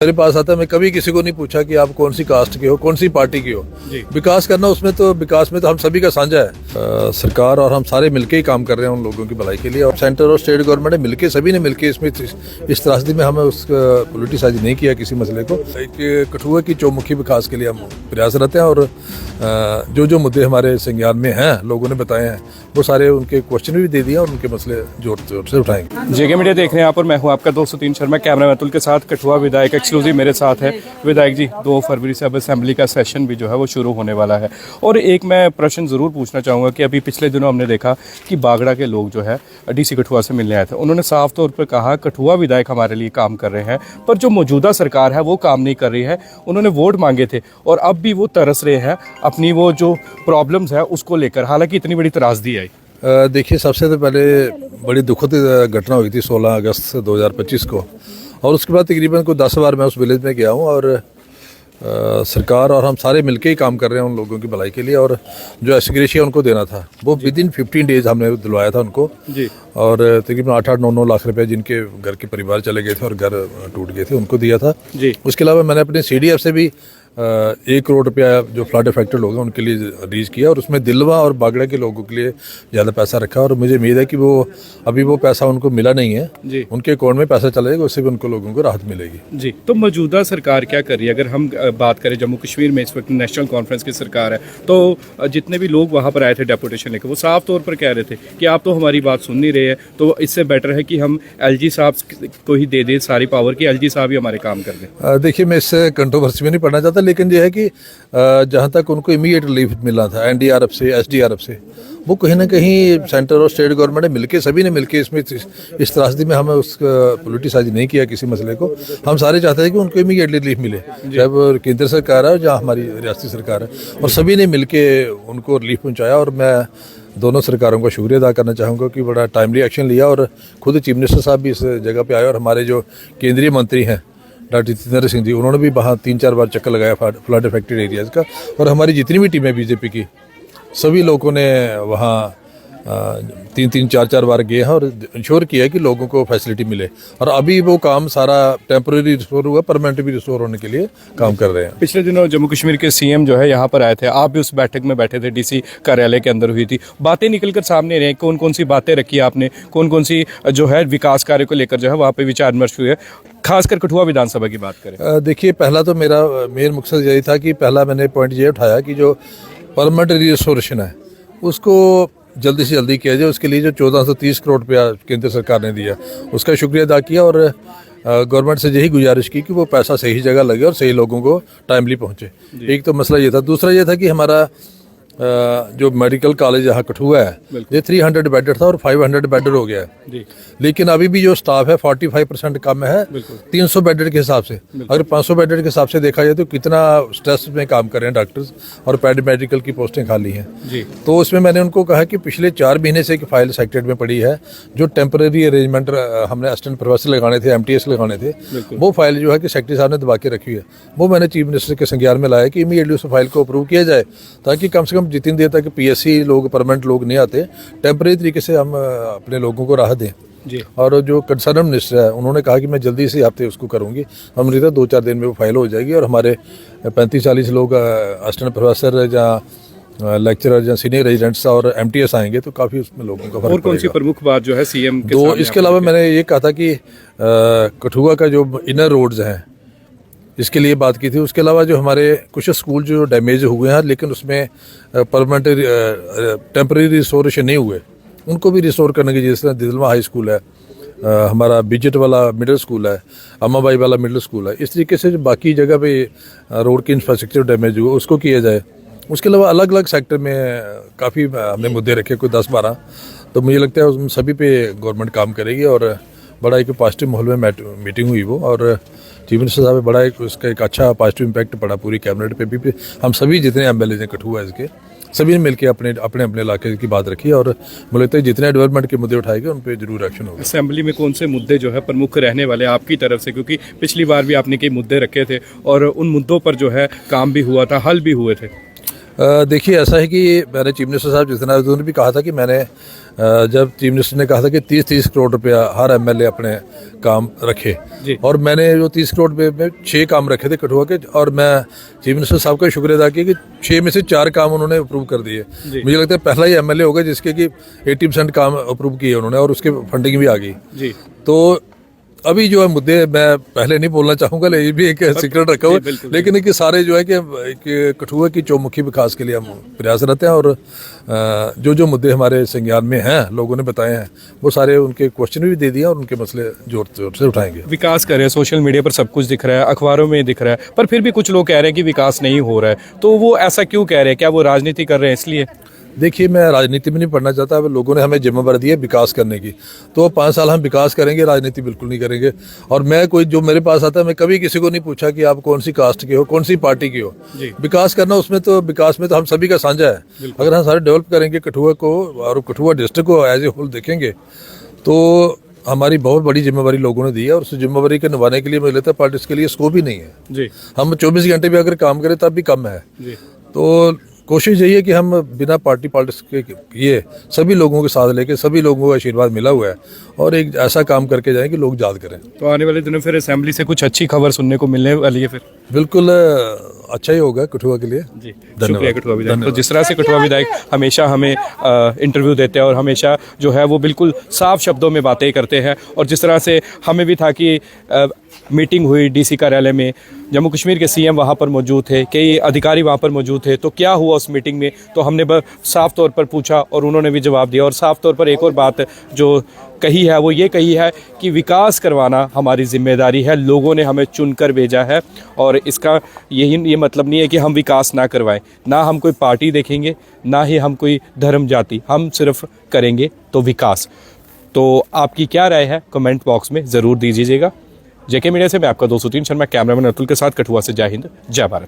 मेरे पास आता है, मैं कभी किसी को नहीं पूछा कि आप कौन सी कास्ट के हो, कौन सी पार्टी के हो। विकास करना उसमें तो विकास में तो हम सभी का साझा है। सरकार और हम सारे मिलके ही काम कर रहे हैं उन लोगों की भलाई के लिए, और सेंटर और स्टेट गवर्नमेंट ने मिलके, सभी ने मिलके इसमें इस त्रासदी में हमें उस पॉलिटिसाइज नहीं किया किसी मसले को। एक कठुआ की चौमुखी विकास के लिए हम प्रयासरत हैं, और जो जो मुद्दे हमारे संज्ञान में हैं, लोगों ने बताए हैं, वो सारे उनके क्वेश्चन भी दे दिए और उनके मसले जोर जोर से उठाएंगे। जेके मीडिया देख रहे हैं आप, और मैं हूं आपका 203 शर्मा, कैमरा अतुल के साथ। कठुआ विधायक एक्सक्लूसिव मेरे साथ है। विधायक जी, 2 फरवरी से अब असेंबली का सेशन भी जो है वो शुरू होने वाला है, और एक मैं प्रश्न ज़रूर पूछना चाहूँगा कि अभी पिछले दिनों हमने देखा कि बागड़ा के लोग जो है डीसी कठुआ से मिलने आए थे। उन्होंने साफ तौर पर कहा कठुआ विधायक हमारे लिए काम कर रहे हैं, पर जो मौजूदा सरकार है वो काम नहीं कर रही है। उन्होंने वोट मांगे थे और अब भी वो तरस रहे हैं अपनी वो जो प्रॉब्लम्स है उसको लेकर, हालांकि इतनी बड़ी त्रासदी आई। देखिए, सबसे तो पहले बड़ी दुखद घटना हुई थी 16 अगस्त 2025 को, और उसके बाद तकरीबन को 10 बार मैं उस विलेज में गया हूँ, और सरकार और हम सारे मिलके ही काम कर रहे हैं उन लोगों की भलाई के लिए। और जो एसग्रेशिया उनको देना था वो विदिन 15 डेज हमने दिलवाया था उनको जी। और तकरीबन 8-8, 9-9 लाख रुपए जिनके घर के परिवार चले गए थे और घर टूट गए थे उनको दिया था जी। उसके अलावा मैंने अपने CDF से भी 1 करोड़ रुपया जो फ्लड अफेक्टेड लोग हैं उनके लिए रिलीज किया, और उसमें दिलवा और बागड़ा के लोगों के लिए ज़्यादा पैसा रखा, और मुझे उम्मीद है कि वो अभी वो पैसा उनको मिला नहीं है जी। उनके अकाउंट में पैसा चला जाएगा, उससे भी उनको लोगों को राहत मिलेगी जी। तो मौजूदा सरकार क्या कर रही है? अगर हम बात करें जम्मू कश्मीर में इस वक्त नेशनल कॉन्फ्रेंस की सरकार है, तो जितने भी लोग वहाँ पर आए थे डेपुटेशन लेकर, वो साफ तौर पर कह रहे थे कि आप तो हमारी बात सुन नहीं रहे हैं, तो इससे बेटर है कि हम LG साहब को ही दे दें सारी पावर की, LG साहब ही हमारे काम कर दें। देखिए, मैं इससे कंट्रोवर्सी में नहीं पढ़ना चाहता, लेकिन यह है कि जहाँ तक उनको इमीडिएट रिलीफ मिला था NDRF से, SDRF से, वो कहीं ना कहीं सेंटर और स्टेट गवर्नमेंट ने मिलके, सभी ने मिलके इसमें इस त्रासदी में हमें उस पॉलिटिसाइज नहीं किया किसी मसले को। हम सारे चाहते हैं कि उनको इमीडिएटली रिलीफ मिले, चाहे वो केंद्र सरकार है जहाँ हमारी रियासती सरकार है, और सभी ने मिलके उनको रिलीफ पहुँचाया। और मैं दोनों सरकारों का शुक्रिया अदा करना चाहूँगा कि बड़ा टाइमली एक्शन लिया, और खुद चीफ मिनिस्टर साहब भी इस जगह पे आए, और हमारे जो केंद्रीय मंत्री हैं डॉक्टर जितेंद्र सिंह जी, उन्होंने भी वहाँ 3-4 बार चक्कर लगाया फ्लड अफेक्टेड एरियाज़ का, और हमारी जितनी भी टीमें BJP की, सभी लोगों ने वहाँ 3-3, 4-4 बार गए हैं और इंश्योर किया है कि लोगों को फैसिलिटी मिले। और अभी वो काम सारा टेम्परेरी रिस्टोर हुआ, परमानेंट भी रिस्टोर होने के लिए काम कर रहे हैं। पिछले दिनों जम्मू कश्मीर के CM जो है यहाँ पर आए थे, आप भी उस बैठक में बैठे थे, DC कार्यालय के अंदर हुई थी, बातें निकल कर सामने रही, कौन कौन सी बातें रखी आपने, कौन कौन सी जो है विकास कार्य को लेकर जो है वहाँ पे विचार विमर्श हुए, खासकर कठुआ विधानसभा की बात करें? देखिए, पहला तो मेरा मेन मकसद यही था कि पहला मैंने पॉइंट ये उठाया कि जो परमानेंट रिस्टोरेशन है उसको जल्दी से जल्दी किया जाए। उसके लिए जो 1430 करोड़ रुपया केंद्र सरकार ने दिया, उसका शुक्रिया अदा किया, और गवर्नमेंट से यही गुजारिश की कि वो पैसा सही जगह लगे और सही लोगों को टाइमली पहुंचे। एक तो मसला ये था। दूसरा ये था कि हमारा जो मेडिकल कॉलेज यहाँ कठुआ है, ये 300 बेडेड था और 500 बेडेड हो गया है, लेकिन अभी भी जो स्टाफ है 45% कम है 300 बेडेड के हिसाब से। अगर 500 बेडेड के हिसाब से देखा जाए तो कितना स्ट्रेस में काम कर रहे हैं डॉक्टर्स, और पैरामेडिकल की पोस्टें खाली हैं। तो उसमें मैंने उनको कहा कि पिछले 4 महीने से एक फाइल सेक्रेटरी में पड़ी है, जो टेम्परेरी अरेंजमेंट हमने असिस्टेंट प्रोफेसर लगाने थे, MTS लगाने थे, वो फाइल जो है कि सेक्रेटरी साहब ने दबा के रखी है। वो मैंने चीफ मिनिस्टर के संज्ञान में लाया कि इमीडिएटली उस फाइल को अप्रूव किया जाए, ताकि कम से कम जितनी देर तक PSC लोग, परमानेंट लोग नहीं आते, टेम्परेरी तरीके से हम अपने लोगों को राहत दें जी। और जो कंसर्न मिनिस्टर है उन्होंने कहा कि मैं जल्दी से हफ्ते उसको करूंगी, हम नहीं 2-4 दिन में वो फाइल हो जाएगी, और हमारे 35-40 लोग असिस्टेंट प्रोफेसर या लेक्चरर या सीनियर रेजिडेंट्स और MTS आएंगे, तो काफ़ी उसमें लोगों का फर्क। और कौन सी प्रमुख बात जो है CM के सामने? इसके अलावा मैंने ये कहा था कि कठुआ का जो इनर रोड्स हैं इसके लिए बात की थी। उसके अलावा जो हमारे कुछ स्कूल जो डैमेज हुए हैं, लेकिन उसमें परमानेंट टेम्परेरी रिस्टोरेशन नहीं हुए, उनको भी रिस्टोर करने की, जिस तरह दिलवा हाई स्कूल है, हमारा बिजट वाला मिडिल स्कूल है, अम्माबाई वाला मिडिल स्कूल है, इस तरीके से जो बाकी जगह पे रोड की इंफ्रास्ट्रक्चर डैमेज हुआ उसको किया जाए। उसके अलावा अलग अलग सेक्टर में काफ़ी हमने मुद्दे रखे, कोई 10-12, तो मुझे लगता है उन सभी पे गवर्नमेंट काम करेगी, और बड़ा एक पॉजिटिव माहौल में मीटिंग हुई वो, और चीफ मिनिस्टर साहब बड़ा उसका एक अच्छा पॉजिटिव इम्पैक्ट पड़ा पूरी कैबिनेट पे भी। हम सभी जितने MLA हैं कठुआ इसके, सभी ने मिलकर अपने अपने इलाके की बात रखी, और मुझे लगता है जितने डेवलपमेंट के मुद्दे उठाए गए उन पर जरूर एक्शन होगा। असेंबली में कौन से मुद्दे जो है प्रमुख रहने वाले आपकी तरफ से, क्योंकि पिछली बार भी आपने कई मुद्दे रखे थे और उन मुद्दों पर जो है काम भी हुआ था, हल भी हुए थे? देखिए ऐसा है कि मैंने चीफ मिनिस्टर साहब जिस दिन आए उन्होंने भी कहा था कि मैंने जब चीफ मिनिस्टर ने कहा था कि 30-30 करोड़ रुपया हर एमएलए अपने काम रखे जी। और मैंने जो 30 करोड़ रुपये में 6 काम रखे थे कठुआ के और मैं चीफ मिनिस्टर साहब का शुक्र अदा किया कि 6 में से 4 काम उन्होंने अप्रूव कर दिए। मुझे लगता है पहला ही एमएलए होगा जिसके कि 80% काम अप्रूव किए उन्होंने और उसके फंडिंग भी आ गई। जी। तो अभी जो है मुद्दे मैं पहले नहीं बोलना चाहूँगा, लेकिन ये भी एक सीक्रेट रखा हुआ, लेकिन कि सारे जो है कि कठुआ की चौमुखी विकास के लिए हम प्रयासरत हैं और जो मुद्दे हमारे संज्ञान में हैं लोगों ने बताए हैं वो सारे उनके क्वेश्चन भी दे दिए और उनके मसले जोर जोर से उठाएंगे। विकास कर रहे हैं, सोशल मीडिया पर सब कुछ दिख रहा है, अखबारों में दिख रहा है, पर फिर भी कुछ लोग कह रहे हैं कि विकास नहीं हो रहा है, तो वो ऐसा क्यों कह रहे हैं? क्या वो राजनीति कर रहे हैं इसलिए? देखिए मैं राजनीति में नहीं पढ़ना चाहता, अब लोगों ने हमें जिम्मेदारी दी है विकास करने की, तो 5 साल हम विकास करेंगे, राजनीति बिल्कुल नहीं करेंगे। और मैं कोई जो मेरे पास आता है मैं कभी किसी को नहीं पूछा कि आप कौन सी कास्ट के हो, कौन सी पार्टी के हो। विकास करना उसमें तो विकास में तो हम सभी का साझा है। अगर हम सारे डेवलप करेंगे कठुआ को और कठुआ डिस्ट्रिक्ट को एज ए होल देखेंगे तो हमारी बहुत बड़ी जिम्मेवारी लोगों ने दी है और उस जिम्मेवारी को निभाने के लिए मुझे लगता है पार्टी के लिए स्कोप ही नहीं है जी। हम 24 घंटे भी अगर काम करें तब भी कम है जी। तो कोशिश यही है कि हम बिना पार्टी पॉलिटिक्स के किए सभी लोगों के साथ लेके सभी लोगों का आशीर्वाद मिला हुआ है और एक ऐसा काम करके जाएं कि लोग याद करें। तो आने वाले दिनों फिर असेंबली से कुछ अच्छी खबर सुनने को मिलने वाली है फिर? बिल्कुल अच्छा ही होगा कठुआ के लिए। जी शुक्रिया कठुआ विधायक। तो जिस तरह से कठुआ विधायक हमेशा हमें इंटरव्यू देते हैं और हमेशा जो है वो बिल्कुल साफ शब्दों में बातें करते हैं और जिस तरह से हमें भी था कि मीटिंग हुई डीसी कार्यालय में, जम्मू कश्मीर के सीएम वहाँ पर मौजूद थे, कई अधिकारी वहाँ पर मौजूद थे, तो क्या हुआ उस मीटिंग में, तो हमने साफ तौर पर पूछा और उन्होंने भी जवाब दिया। और साफ तौर पर एक और बात जो कही है वो ये कही है कि विकास करवाना हमारी जिम्मेदारी है, लोगों ने हमें चुनकर भेजा है और इसका ये मतलब नहीं है कि हम विकास ना करवाएं, ना हम कोई पार्टी देखेंगे ना ही हम कोई धर्म जाति, हम सिर्फ करेंगे तो विकास। तो आपकी क्या राय है कमेंट बॉक्स में ज़रूर दीजिएगा। जेके मीडिया से मैं आपका 203 शर्मा, कैमरामैन अतुल के साथ कठुआ से। जय हिंद, जय भारत।